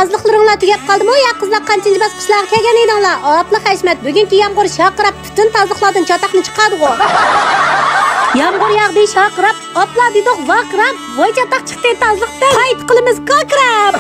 Tozliqlaringlar tugab qoldimi? Ya qizlar qanchinchi bosqichlarga kelgan edinglar? Opla Hashmat, bugungi yomg'ir shaqirab butun tozliqlardan chatoqni chiqadi-ku. Yağmur yağdı şakrap, opla dedik vakrap, voy chatoq chiqdi tozliqdan. Qayt qilimiz ko'krab.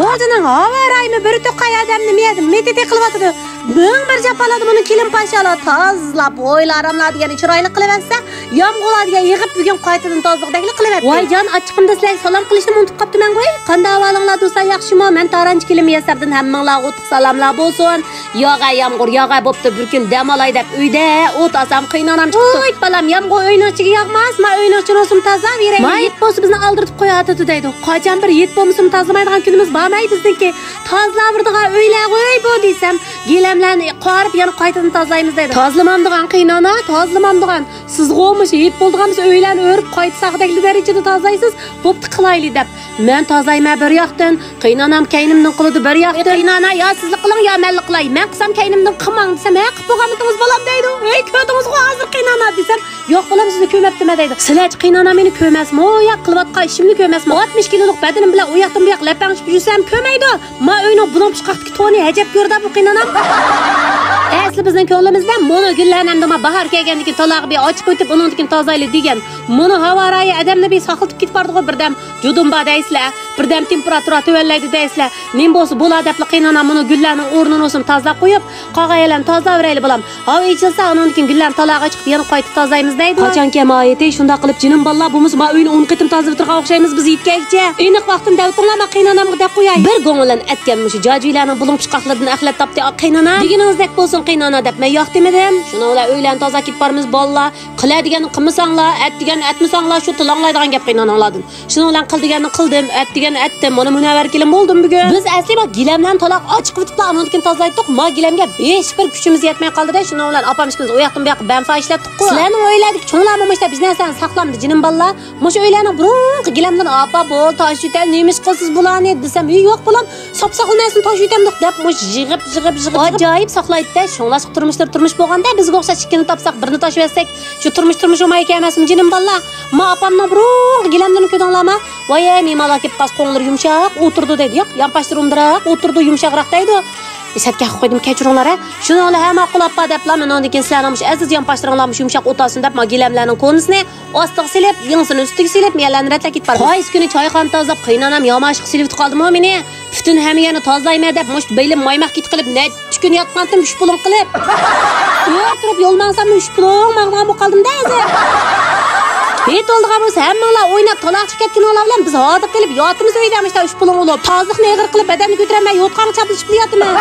O'zining havaraymi bir to'qay odamni metete qilyotdi. Ming bir japaladi buni kelin pashalar tozlab o'ylarimlar degan chiroyli qilaversa, yomg'irlarga yig'ib bugun qaytadan tozliqdagini qilaverdi. Voy jon, achchiqimda sizlarga salom qilishni unutib qoptiman qo'y. Qanday ahvolinglar do'stlar, yaxshimi? Men Taranch kelim yasabdan hammanglarga o'tib salomlar bo'lsin. Yog'a yomg'ir, yog'a bo'pti, bir kun dam olay deb uyda o't asam qiynanam chiqdi. Voy balam, yomg'ir uyning ichiga yog'mas, men uyning ichini o'zim tozalab beray. Mayit bo'lsa bizni aldirib qo'yadi deydi. Qachon bir yet bo'lmasam tozalamaydigan kunimiz bormay bizniki. Tozlavirdigan uylar qo'y bu desam, gilamlarni qorib yana qaytadan tozalaymiz deydi. Tozlamamdigan qiynana, tozlamamdigan. Siz qo'mish yet bo'ldiganmiz uylarni o'rib qayta saqdagli darajada tozalaysiz, bo'pti qilayli deb. Men tozalayman bir yoqdan, qiynanam kaynimdan qiladi bir yoqdan. Qiynana yo sizli qiling yo menli qilay. Men qilsam kaynimdan qilmang desam, qilib bo'lganimiz bolam deydi. Ey ko'dingiz hozir qiynana desam, yo'q bolam sizni ko'mabdimi deydi. Sizlar qiynana meni ko'masmi? O yoq qilayotgan ishimni ko'masmi? 60 kiloluk badanim bilan u yoqdan bu yoq lapangishib yursam ko'maydi. Men uyni bunun chiqaqdiki to'ni hajab ko'rdi bu qiynanam. Asli bizning ko'nglimizda mono gullarni ham bahor kelgandan talog'i bir ochib o'tib undan tozayli degan. Mono havorayi odamni bir saqiltib ketib bordi-ku birdam judumba deysizlar, birdam temperatura tuvallaydi deysizlar. Men bo'lsa bo'ladi deb qiynanam mono gullarning o'rnini o'zim tozalab qo'yib, qog'aylarni tozaverayli bolam. Havo ichilsa undan gullarni talog'i chiqib yana qayta tozaymiz deydi. Qachon kemayeti shunda qilib jinim balla bo'lmasa men uyni 10 qitim tozalab turgan o'xshaymiz biz yetgancha. Aniq vaqtimda o'tirlama qiynanamga deb qo'yay. Bir ko'ngildan atgan shu jojilarning bulum chiqaqlardan axlat topdi qiynana. Deganingizdek bo'lsin qiynana deb men yo'q demadim. Shuni ular uylarni toza ketib bormiz balla. Qiladigan qilmasanglar, atdigan atmasanglar shu tilanglaydigan gap qiynananglardan. Shuni ular qildiganni qildim, atdigan atdim. Mana munavvar kelim bo'ldim bugun. Biz asli bak gilamdan taloq ochiq o'tib undan tozalaydik. Ma gilamga 5 bir kuchimiz yetmay qoldi-da. Shuni ular opamishimiz u yoqdan bu yoqqa banfa ishlatdik-ku. Sizlarning o'yladik, cho'nglarmamishda biz narsani saqlamdi jinim balla. Mush o'ylarni burunqi gilamdan opa bo'l tosh yutal nemish qilsiz bularni desam, yo'q bo'lam. Sop saqlamaysin tosh yutamdiq deb mush yig'ib ajoyib saqlaydi-da. Shunlashib turmush bo'lganda bizga o'xshash ikkini topsak, birini tashib etsak, shu turmush o'may ekanmasmi jinim balla. Ma opamni burunqi gilamdan ko'dinglarmi? Voy, memala kelib qas qo'nglar yumshoq o'tirdi deydi. Yo'q, yonpashtirumdiroq o'tirdi, yumshoqroq deydi. Esatga qo'ydim kechiringlar. Shuni ola hamma qulappa deblar, men undan keyin sizlarning aziz yonpashtiringlarni yumshoq o'tasin deb gilamlarning qo'nisini ostiga silib, yingsini ustiga silib, melarni ratlab ketib bordim. Qaysi kuni choyxona tozalab, qiynanam yomashq silib qoldimi meni? Butun hammani tozalayman deb, mush beylim maymaq kit qilib, necha kun yotgandim 3 pulun qilib. Turib yo'lmansam 3 pulun mag'nam qoldim-da o'zi. Bet oldigan bo'lsa hammalar o'ynab taloq chiqayotganlar bilan biz hozir kelib yotimiz uydamishda 3 pulun olib, tozliqni eg'ir qilib badanni ko'tarmay yotqan chaplashib yotimiz.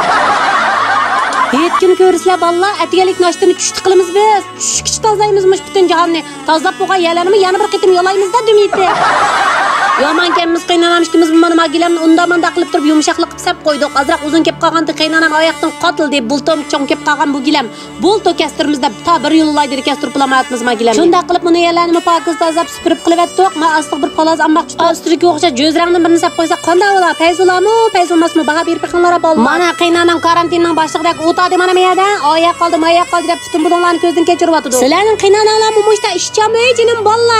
Yetkin ko'rsizlar balla, atgalik nashtini tushdi qilamiz biz. Tushkich tozaymizmish butun jahonni. Tozalab qo'ygan yerlarni yana bir qitim yo'laymizda dumiydi. Yomon kelmiz qiynanamishimiz mana magilamni unda-manda qilib turib yumshoqlik qilib sap qo'ydik. Azroq uzun kelib qolganda qiynanam oyoqdan qotil deb bultom cho'ng kelib qolgan bu gilam. Bulto kastirmizda ta bir yo'llaydi kastirib qulamayapmiz magilam. Shunda qilib buni yerlarni pokiz tozalab supurib qilib etdik. Men astiq bir palaz ammoqchi ostriga o'xshash jo'zrangni birini sap qo'ysa qanday bo'lar? Payzularmi, payzulmasmi? Baha berib qilinglar bo'ldi. Mana qiynanam karantinning boshlig'idagi o'tadi mana bu yerda. Oyoq qoldi deb butun budonlarni ko'zdan kechirib o'tdi. Sizlarning qiynananglarmi mushta ishchami jinim balla?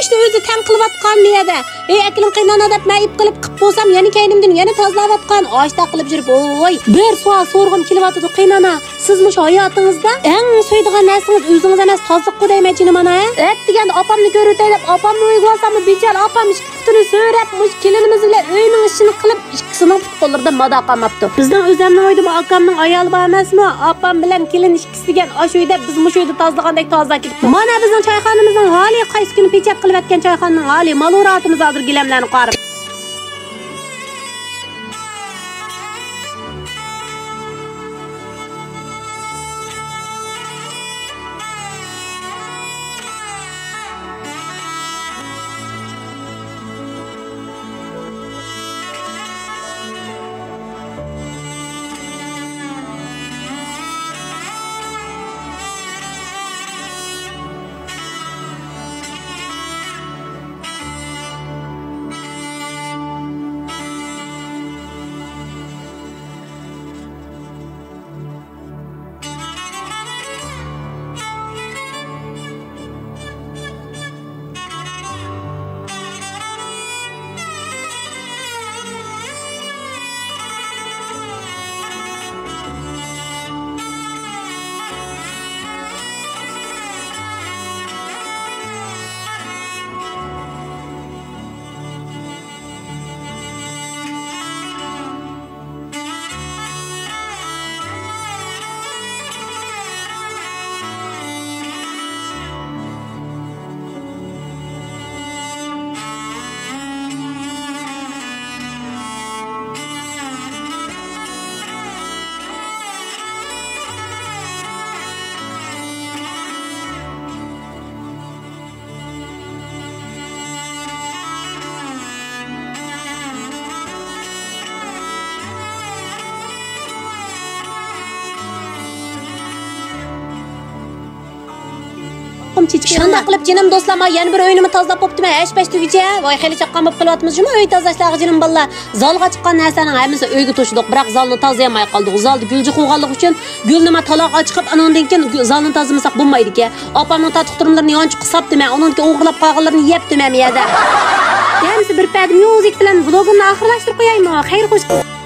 İşte o'zi tan qilyotgan bu yerda. Akilim qiynana deb mayib qilib bo'lsam, yana kaynimdan yana tozalayotgan, oshta qilib yurib, voy. Bir savol so'rg'im kelyapti qiynana. Siz mush hayotingizda eng so'ydigan narsangiz o'zingiz emas, tozliq deyman mana. Deganda opamni ko'rutay deb opamni uyga olsammi, bechora opam ikki putini so'rab, mush kelinimiz bilan uyning ishini qilib, ikkisini qo'llarida mado qolmabdi. Bizning o'zimning uyda akamning ayoli bor emasmi? Opam bilan kelin ikkisi degan osh uyda biz mush uyda tozlagandek tozalab ketibdi. Mana bizning choyxonamizning holi qaysi kuni pechat qilib atgan choyxonaning holi maloratimiz hozir gilamlarni qarib. chechib. Shunday qilib jinim do'stlar, men yana bir o'yinimni tozalab bo'ptiman. H5 tugicha. Voy xeli chaqqan bo'lib qilyapmiz. Shumi uy tozalashlarga jinim balla. Zalga chiqqan narsaning hammasi uyga to'shidik. Biroq zalni tozayolmay qoldik. Zalni gulji qo'yganlik uchun gulni men taloqqa chiqib, anondan keyin zalni tozamasak bo'lmaydi-ku. Opamning tatqiqtirmlarini yonchiq hisobdi men. Uningki o'g'irlab qolganlarini yebdim men yerda. Yana bir pad music bilan vlogimni oxirlashtirib qo'yaymi? Xayr xo'sh.